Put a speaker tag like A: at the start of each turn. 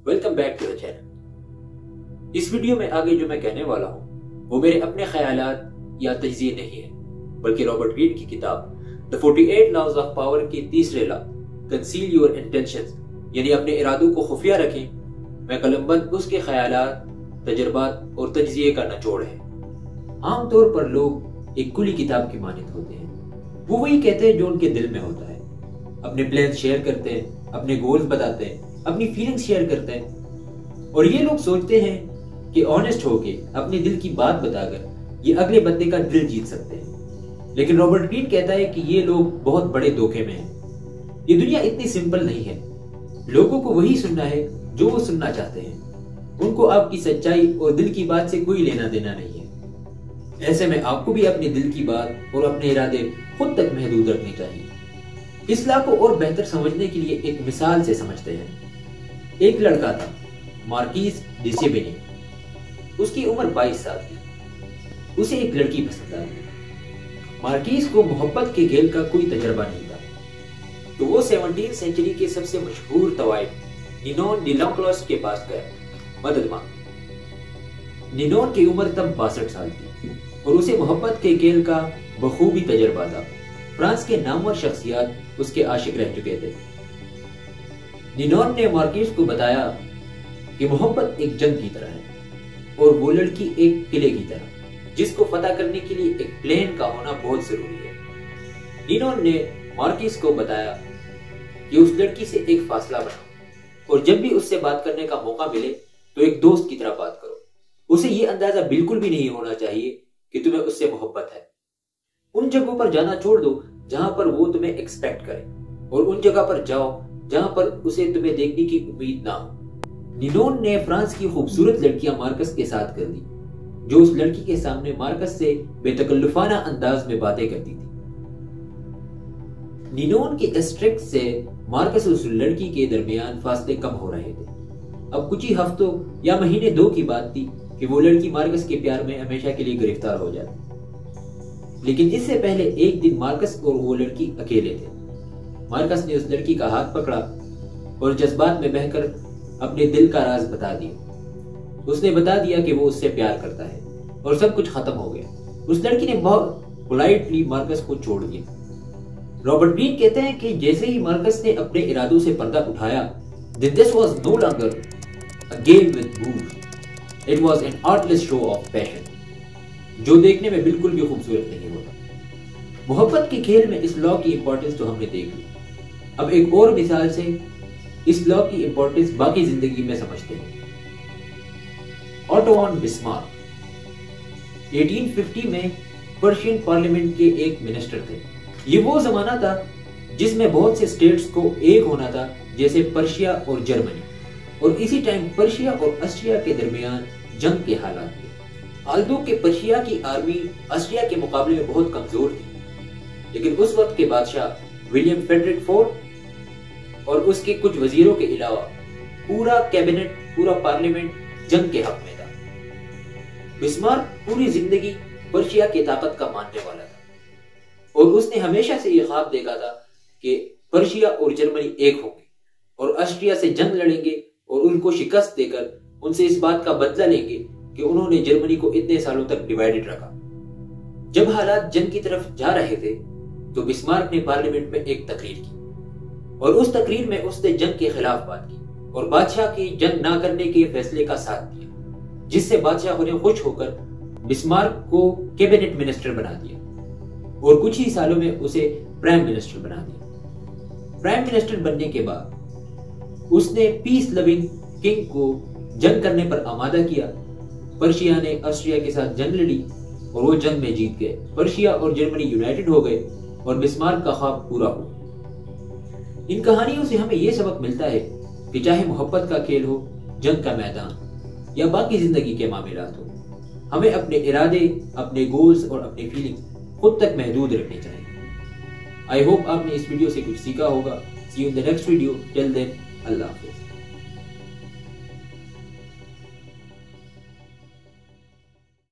A: Welcome back to the channel. اس video میں آگے جو میں کہنے والا ہوں وہ میرے اپنے خیالات یا تجزیے نہیں ہے، بلکہ رابرٹ گریڈ کی کتاب The 48 Laws of Power کی تیسرے لا Conceal Your Intentions یعنی اپنے ارادوں کو خفیہ رکھیں میں قلم بند اس کے خیالات، تجربات اور تجزیے کا نچوڑ ہے۔ عام طور پر لوگ ایک کلی کتاب کی مانند ہوتے ہیں، وہ وہی کہتے ہیں جو ان کے دل میں ہوتا ہے، اپنے پلانز شیئر کرتے ہیں، اپنے گولز بتاتے ہیں، اپنی فیلنگز شیئر کرتے ہیں، اور یہ لوگ سوچتے ہیں کہ آنیسٹ ہو کے اپنے دل کی بات بتا کر یہ اگلے بندے کا دل جیت سکتے ہیں۔ لیکن رابرٹ گریڈ کہتا ہے کہ یہ لوگ بہت بڑے دھوکے میں ہیں۔ یہ دنیا اتنی سمپل نہیں ہے، لوگوں کو وہی سننا ہے جو وہ سننا چاہتے ہیں، ان کو آپ کی سچائی اور دل کی بات سے کوئی لینا دینا نہیں ہے۔ ایسے میں آپ کو بھی اپنے دل کی بات اور اپنے ارادے خود تک محدود رکھنے چاہیے۔ اصلاح کو اور بہتر سمجھنے کے لیے ایک مثال سے سمجھتے ہیں۔ ایک لڑکا تھا، مارکیز ڈی سیبینی، اس کی عمر 22 سال تھی۔ اسے ایک لڑکی پسند آئی۔ مارکیز کو محبت کے کھیل کا کوئی تجربہ نہیں تھا، تو وہ 17 سینچری کے سب سے مشہور طوائف نینون ڈی لانکلوس کے پاس گیا مدد مانگ۔ نینون کی عمر تب 62 سال تھی اور اسے محبت کے کھیل کا بخوبی تجربہ تھا۔ فرانس کے نامور شخصیات اس کے عاشق رہ چکے تھے۔ نینون نے مارکیز کو بتایا کہ محبت ایک جنگ کی طرح ہے اور وہ لڑکی ایک قلعے کی طرح جس کو فتح کرنے کے لیے ایک پلان کا ہونا بہت ضروری ہے۔ نینون نے مارکیز کو بتایا کہ اس لڑکی سے ایک فاصلہ بناؤ اور جب بھی اس سے بات کرنے کا موقع ملے تو ایک دوست کی طرح بات کرو۔ اسے یہ اندازہ بالکل بھی نہیں ہونا چاہیے کہ تمہیں اس سے محبت ہے۔ ان جگہوں پر جانا چھوڑ دو جہاں پر وہ تمہیں ایکسپیکٹ کرے اور ان جگہ پر جاؤ جہاں پر اسے تمہیں دیکھنے کی امید نہ ہو۔ نینون نے فرانس کی خوبصورت لڑکیاں مارکس کے ساتھ کر دی، جو اس لڑکی کے سامنے مارکس سے بے تکلفانہ انداز میں باتیں کرتی تھی۔ نینون کے اسٹرکٹ سے مارکس اور اس لڑکی کے درمیان فاصلے کم ہو رہے تھے۔ اب کچھ ہی ہفتوں یا مہینے دو کی بات تھی کہ وہ لڑکی مارکس کے پیار میں ہمیشہ کے لیے گرفتار ہو جاتی۔ لیکن اس سے پہلے ایک دن مارکس اور وہ لڑکی اکیلے تھے۔ مارکس نے اس لڑکی کا ہاتھ پکڑا اور جذبات میں بہہ کر اپنے دل کا راز بتا دیا۔ اس نے بتا دیا کہ وہ اس سے پیار کرتا ہے اور سب کچھ ختم ہو گیا۔ اس لڑکی نے بہت پولائٹلی مارکس کو چھوڑ دیا۔ رابرٹ گریڈ کہتے ہیں کہ جیسے ہی مارکس نے اپنے ارادوں سے پردہ اٹھایا، this was no longer a game with moves. It was an artless show of passion. جو دیکھنے میں بالکل بھی خوبصورت نہیں ہوتا۔ محبت کے کھیل میں اس لا کی امپورٹنس تو ہم نے دیکھ لی، اب ایک اور مثال سے اس لا کی امپورٹنس باقی زندگی میں سمجھتے ہیں۔ آٹو وان بسمارک 1850 میں پرشین پارلیمنٹ کے ایک منسٹر تھے۔ یہ وہ زمانہ تھا جس میں بہت سے اسٹیٹس کو ایک ہونا تھا، جیسے پرشیا اور جرمنی، اور اسی ٹائم پرشیا اور آسٹریا کے درمیان جنگ کے حالات تھے۔ آلدو کہ پرشیا کی آرمی آسٹریا کے مقابلے میں بہت کمزور تھی، لیکن اس وقت کے بادشاہ ولیم فریڈرک فورتھ اور اس کے کچھ وزیروں کے علاوہ پورا کیبنٹ، پورا پارلیمنٹ جنگ کے حق میں تھا۔ بسمارک پوری زندگی پرشیا کی طاقت کا ماننے والا تھا اور اس نے ہمیشہ سے یہ خواب دیکھا تھا کہ پرشیا اور جرمنی ایک ہوں گے اور آسٹریا سے جنگ لڑیں گے اور ان کو شکست دے کر ان سے اس بات کا بدلہ لیں گے کہ انہوں نے جرمنی کو اتنے سالوں تک ڈیوائیڈڈ رکھا۔ جب حالات جنگ کی طرف جا رہے تھے تو بسمارک نے پارلیمنٹ میں ایک تقریر کی اور اس تقریر میں اس نے جنگ کے خلاف بات کی اور بادشاہ کی جنگ نہ کرنے کے فیصلے کا ساتھ دیا، جس سے بادشاہ نے خوش ہو کر بسمارک کو کیبنٹ منسٹر بنا دیا اور کچھ ہی سالوں میں اسے پرائم منسٹر بنا دیا۔ پرائم منسٹر بننے کے بعد اس نے پیس لونگ کنگ کو جنگ کرنے پر آمادہ کیا۔ پرشیا نے آسٹریا کے ساتھ جنگ لڑی اور وہ جنگ میں جیت گئے۔ پرشیا اور جرمنی یونائٹڈ ہو گئے اور بسمارک کا خواب پورا ہوا۔ ان کہانیوں سے ہمیں یہ سبق ملتا ہے کہ چاہے محبت کا کھیل ہو، جنگ کا میدان یا باقی زندگی کے معاملات ہو، ہمیں اپنے ارادے، اپنے گولز اور اپنی فیلنگز خود تک محدود رکھنے چاہیے۔ آئی ہوپ آپ نے اس ویڈیو سے کچھ سیکھا ہوگا۔ See you in the next video. Till then, اللہ حافظ۔